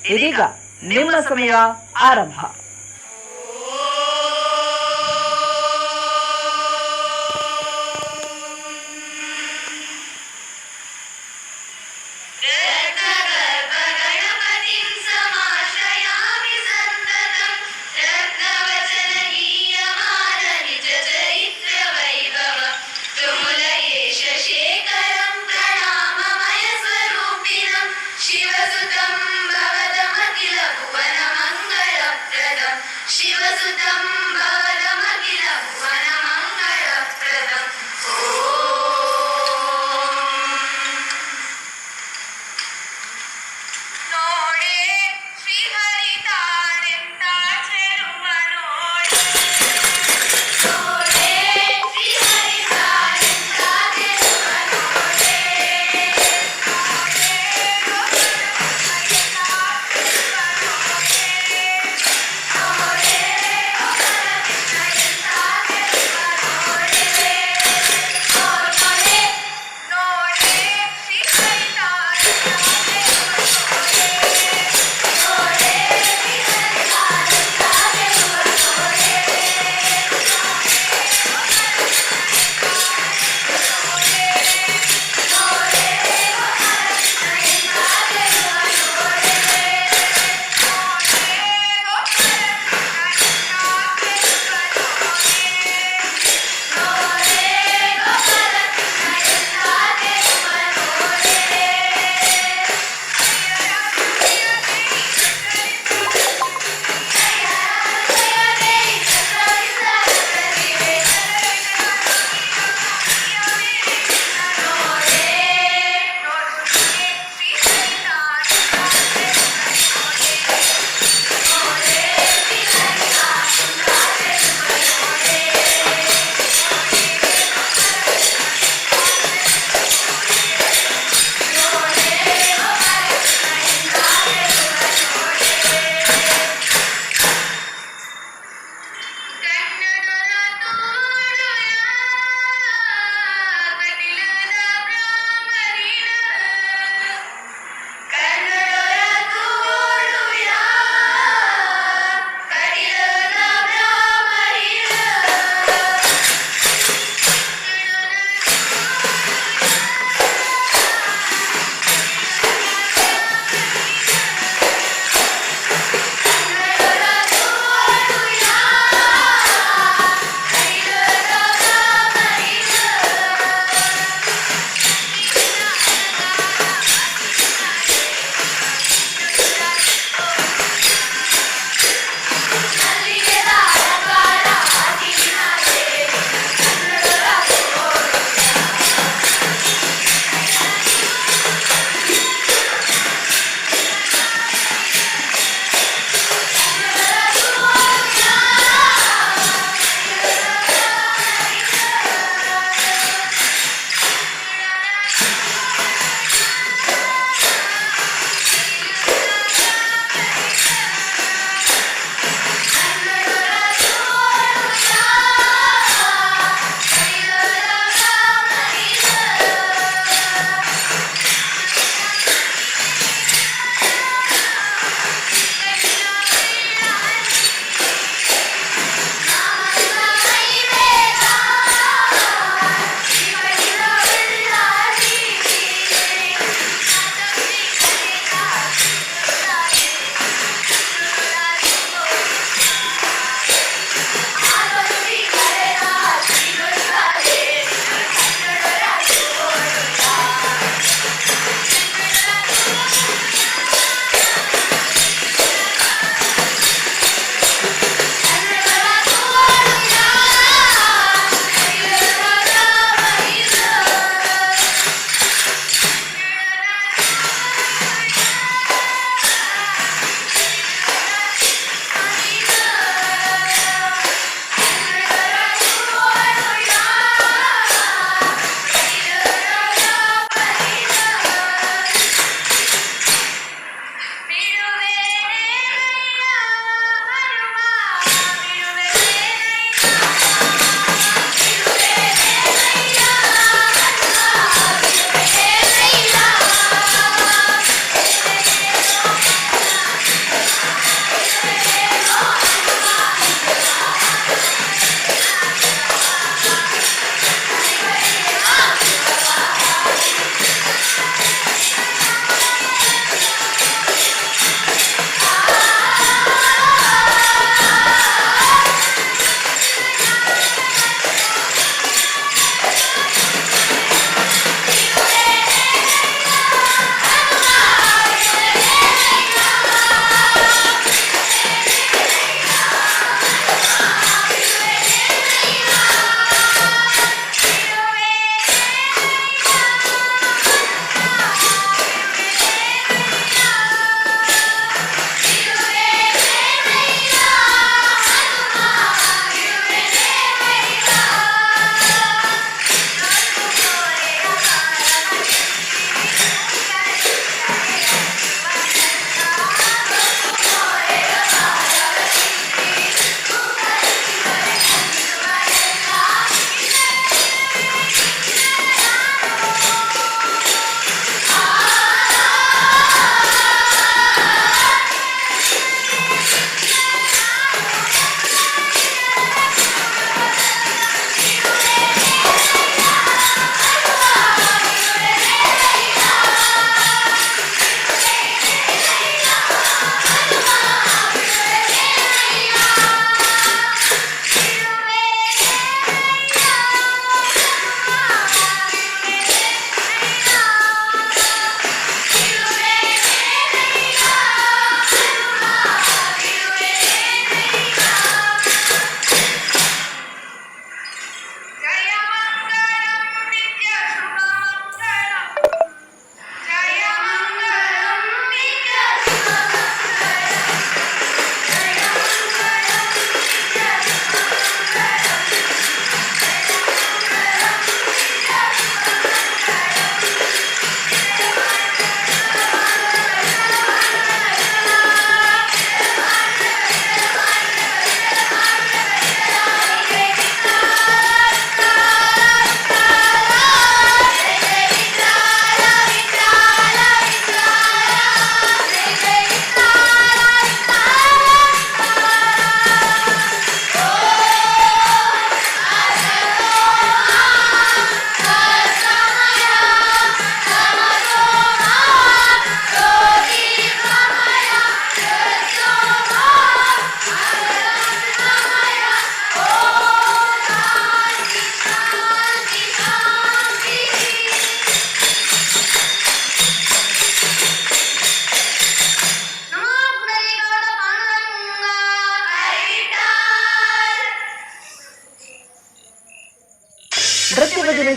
ಇದೀಗ ನಿಮ್ಮ ಸಮಯ ಆರಂಭ. ಶಿವಸುತಂ ಭವದಮಖಿಲ ಭುವನ ಮಂಗಳ ಪ್ರದಾನಂ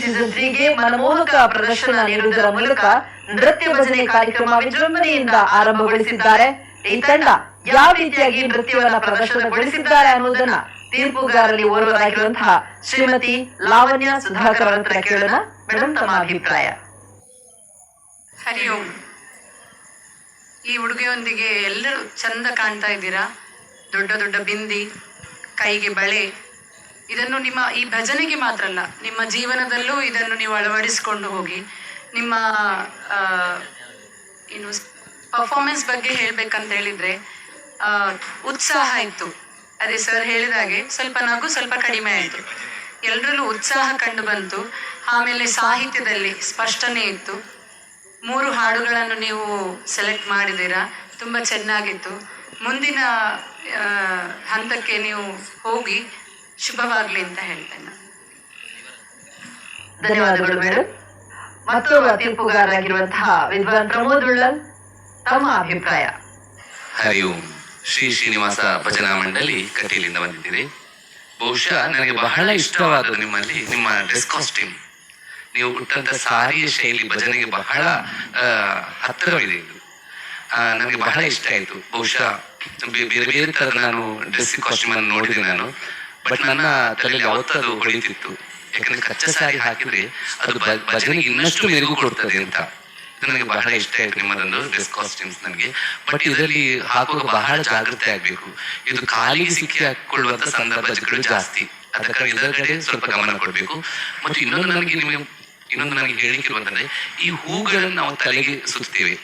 ಸೀಸನ್ 3ಗೆ ಮನಮೋಹಕ ಪ್ರದರ್ಶನ ನೀಡುವುದರ ಮೂಲಕ ನೃತ್ಯ ಭಜನೆ ಕಾರ್ಯಕ್ರಮ ವಿಜೃಂಭಣೆಯಿಂದ ಆರಂಭಗೊಳಿಸಿದ್ದಾರೆ. ಈ ತಂಡ ಯಾವ ರೀತಿಯಾಗಿ ನೃತ್ಯವನ್ನ ಪ್ರದರ್ಶನಗೊಳಿಸಿದ್ದಾರೆ ಅನ್ನುವುದನ್ನ ತೀರ್ಪುಗಾರರಲ್ಲಿ ಓರ್ವರಾಗಿರುವಂತಹ ಶ್ರೀಮತಿ ಲಾವಣ್ಯ ಸುಧಾಕರ್ ಅವರ ಹತ್ರ ಕೇಳೋಣ. ಮೇಡಮ್, ತಮ್ಮ ಅಭಿಪ್ರಾಯ. ಹರಿ ಓಂ. ಈ ಉಡುಗೆಯೊಂದಿಗೆ ಎಲ್ಲರೂ ಚಂದ ಕಾಣ್ತಾ ಇದ್ದೀರಾ. ದೊಡ್ಡ ದೊಡ್ಡ ಬಿಂದಿ, ಕೈಗೆ ಬಳೆ. ಇದನ್ನು ನಿಮ್ಮ ಈ ಭಜನೆಗೆ ಮಾತ್ರ ಅಲ್ಲ, ನಿಮ್ಮ ಜೀವನದಲ್ಲೂ ಇದನ್ನು ನೀವು ಅಳವಡಿಸಿಕೊಂಡು ಹೋಗಿ. ನಿಮ್ಮ ಏನು ಪರ್ಫಾರ್ಮೆನ್ಸ್ ಬಗ್ಗೆ ಹೇಳ್ಬೇಕಂತ ಹೇಳಿದ್ರೆ ಉತ್ಸಾಹ ಇತ್ತು. ಅದೇ ಸರ್ ಹೇಳಿದಾಗೆ ಸ್ವಲ್ಪ ನಗು ಸ್ವಲ್ಪ ಕಡಿಮೆ ಆಯಿತು. ಎಲ್ಲರಲ್ಲೂ ಉತ್ಸಾಹ ಕಂಡು ಬಂತು. ಆಮೇಲೆ ಸಾಹಿತ್ಯದಲ್ಲಿ ಸ್ಪಷ್ಟನೆ ಇತ್ತು. 3 ಹಾಡುಗಳನ್ನು ನೀವು ಸೆಲೆಕ್ಟ್ ಮಾಡಿದ್ದೀರಾ, ತುಂಬ ಚೆನ್ನಾಗಿತ್ತು. ಮುಂದಿನ ಹಂತಕ್ಕೆ ನೀವು ಹೋಗಿ ಶುಭವಾಗ್ಲಿ ಅಂತ ಹೇಳ್ತೇನೆ. ಧನ್ಯವಾದಗಳು ಮೇಡಮ್. ಮತ್ತೋರ್ವ ತೀರ್ಪುಗಾರರಾಗಿರುವಂತಹ ವಿದ್ವಾನ್ ಪ್ರಮೋದ್ ಉಳ್ಳಲ್, ತಮ್ಮ ಅಭಿಪ್ರಾಯ. ಹರಿ ಓಂ. ಶ್ರೀ ಶ್ರೀನಿವಾಸ ಭಜನಾ ಮಂಡಳಿ ಕಟೀಲಿಂದ ಬಂದಿದ್ದೀರಿ. ಬಹುಶಃ ನನಗೆ ಬಹಳ ಇಷ್ಟವಾದದ್ದು ನಿಮ್ಮಲ್ಲಿ ನಿಮ್ಮ ಡ್ರೆಸ್ ಕಾಸ್ಟ್ಯೂಮ್. ನೀವು ಉಟ್ಟಂತ ಸಾರಿಯ ಶೈಲಿ ಭಜನೆಗೆ ಬಹಳ ಹತ್ತಿರವಿದೆ. ಇದು ನನಗೆ ಬಹಳ ಇಷ್ಟ ಆಯಿತು. ಬಹುಶಃ ಬೇರೆ ಬೇರೆ ಥರದ ನಾನು ಡ್ರೆಸ್ ಕಾಸ್ಟ್ಯೂಮ್ ಅನ್ನು ನೋಡಿದೆ ನಾನು, ಬಟ್ ನನ್ನ ತಲೆಯಲ್ಲಿ ಯಾವತ್ತದು ಹೊಳಿತಿತ್ತು. ಯಾಕಂದ್ರೆ ಕಚ್ಚಾ ಸಾರಿ ಹಾಕಿದ್ರೆ ಅದು ಭಜನೆಗೆ ಇನ್ನಷ್ಟು ಮೆರುಗು ಕೊಡ್ತದೆ ಅಂತ. ಇದು ನನಗೆ ಬಹಳ ಇಷ್ಟ ಆಯ್ತು ನಿಮ್ಮದೊಂದು ಡ್ರೆಸ್ ಕಾಸ್ಟ್ಯೂಮ್ಸ್ ನನಗೆ. ಬಟ್ ಇದರಲ್ಲಿ ಹಾಕುವಾಗ ಬಹಳ ಜಾಗ್ರತೆ ಆಗ್ಬೇಕು. ಇದು ಕಾಲಿಗೆ ಸಿಕ್ಕಿ ಹಾಕೊಳ್ಳುವಂತ ಸಂದರ್ಭಗಳು ಜಾಸ್ತಿ. ಅದಕ್ಕಾಗಿ ಇದರ ಕಡೆ ಸ್ವಲ್ಪ ಗಮನ ಕೊಡ್ಬೇಕು. ಮತ್ತು ಇನ್ನೊಂದು ನನಗೆ ಹೇಳಿಕಿರುವಂತಂದ್ರೆ, ಈ ಹೂಗಳನ್ನು ನಾವು ತಲೆಗೆ ಸುತ್ತೇವೆ,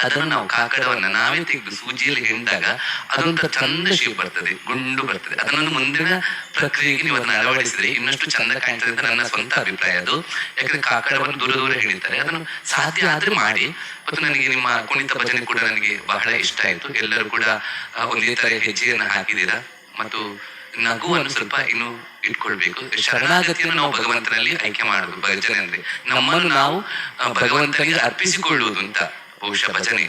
ಅದನ್ನು ನಾವು ಕಾಕಡವನ್ನ ನಾವೇ ತೆಗೆದು ಸೂಜಿಯಲ್ಲಿ ಹೆಂಡಾಗ ಅದೊಂಥರ ಚಂದ ಶೇಪ್ ಬರ್ತದೆ, ಗುಂಡು ಬರ್ತದೆ. ಅದನ್ನು ಮುಂದಿನ ಪ್ರಕ್ರಿಯೆಗೆ ನೀವು ಅದನ್ನ ಅಳವಡಿಸಿದ್ರೆ ಇನ್ನಷ್ಟು ಚಂದ ಕಾಣ್ತದೆ ಅಂತ ನನ್ನ ಸ್ವಂತ ಅಭಿಪ್ರಾಯ ಅದು. ಯಾಕಂದ್ರೆ ಕಾಕಡವನ್ನು ದೂರ ದೂರ ಹೇಳಿರ್ತಾರೆ, ಅದನ್ನು ಸಾಧ್ಯ ಆದ್ರೆ ಮಾಡಿ. ಮತ್ತು ನನಗೆ ನಿಮ್ಮ ಕುಣಿತ ಭಜನೆ ಕೂಡ ನನಗೆ ಬಹಳ ಇಷ್ಟ ಆಯ್ತು. ಎಲ್ಲರೂ ಕೂಡ ಒಂದೇ ತರ ಹೆಜ್ಜೆಯನ್ನು ಹಾಕಿದ್ದೀರಾ. ಮತ್ತು ನಗುವನ್ನು ಸ್ವಲ್ಪ ಇನ್ನು ಇಟ್ಕೊಳ್ಬೇಕು. ಶರಣಾಗತಿಯನ್ನು ನಾವು ಭಗವಂತನಲ್ಲಿ ಆಯ್ಕೆ ಮಾಡುದು. ಭಜನೆ ಅಂದ್ರೆ ನಮ್ಮನ್ನು ನಾವು ಭಗವಂತನಿಗೆ ಅರ್ಪಿಸಿಕೊಳ್ಳುವುದು ಅಂತ. ಬಹುಶಃ ಭಜನೆ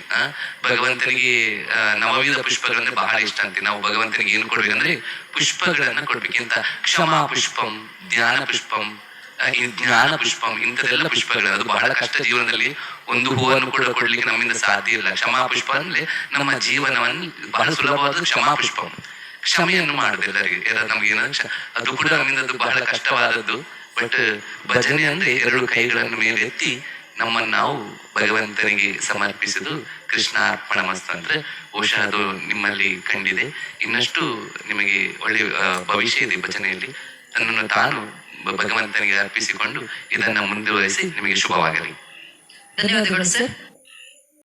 ಭಗವಂತನಿಗೆ ನವವಿಧ ಪುಷ್ಪಗಳಂದ್ರೆ ಬಹಳ ಇಷ್ಟ ಅಂತೀವಿ ನಾವು. ಭಗವಂತನಿಗೆ ಏನು ಕೊಡ್ಬೇಕಂದ್ರೆ ಪುಷ್ಪಗಳನ್ನ ಕೊಡ್ಬೇಕಂತ. ಕ್ಷಮಾ ಪುಷ್ಪಂ, ಜ್ಞಾನ ಪುಷ್ಪಂ, ಜ್ಞಾನ ಪುಷ್ಪಂ, ಇಂಥದೆಲ್ಲ ಪುಷ್ಪಗಳು. ಅದು ಬಹಳ ಕಷ್ಟ. ಜೀವನದಲ್ಲಿ ಒಂದು ಹೂವನ್ನು ಕೂಡ ಕೊಡ್ಲಿಕ್ಕೆ ನಮ್ಮಿಂದ ಸಾಧ್ಯ ಇಲ್ಲ. ಕ್ಷಮಾ ಪುಷ್ಪ ಅಂದ್ರೆ ನಮ್ಮ ಜೀವನವನ್ನು ಬಹಳ ಸುಲಭವಾದ ಕ್ಷಮಾ ಪುಷ್ಪಂ, ಕ್ಷಮೆಯನ್ನು ಮಾಡುದು ಎಲ್ಲರಿಗೆ. ನಮಗೇನ ಅದು ಕೂಡ ನಮ್ಮಿಂದ ಅದು ಬಹಳ ಕಷ್ಟವಾದದ್ದು. ಬಟ್ ಭಜನೆ ಅಂದ್ರೆ 2 ಕೈಗಳನ್ನು ಮೇಲೆ ಎತ್ತಿ ನಮ್ಮನ್ನು ನಾವು ಭಗವಂತನಿಗೆ ಸಮರ್ಪಿಸಿದ್ದು ಕೃಷ್ಣ ಅರ್ಪಣ ಮಸ್ತು ಅಂದ್ರೆ ಬಹುಶಃ ಅದು ನಿಮ್ಮಲ್ಲಿ ಕಂಡಿದೆ. ಇನ್ನಷ್ಟು ನಿಮಗೆ ಒಳ್ಳೆಯ ಭವಿಷ್ಯ ಇದೆ ಭಜನೆಯಲ್ಲಿ. ತನ್ನನ್ನು ತಾನು ಭಗವಂತನಿಗೆ ಅರ್ಪಿಸಿಕೊಂಡು ಇದನ್ನು ಮುಂದುವರಿಸಿ ನಿಮಗೆ ಶುಭವಾಗಲಿ. ಧನ್ಯವಾದಗಳು ಸರ್.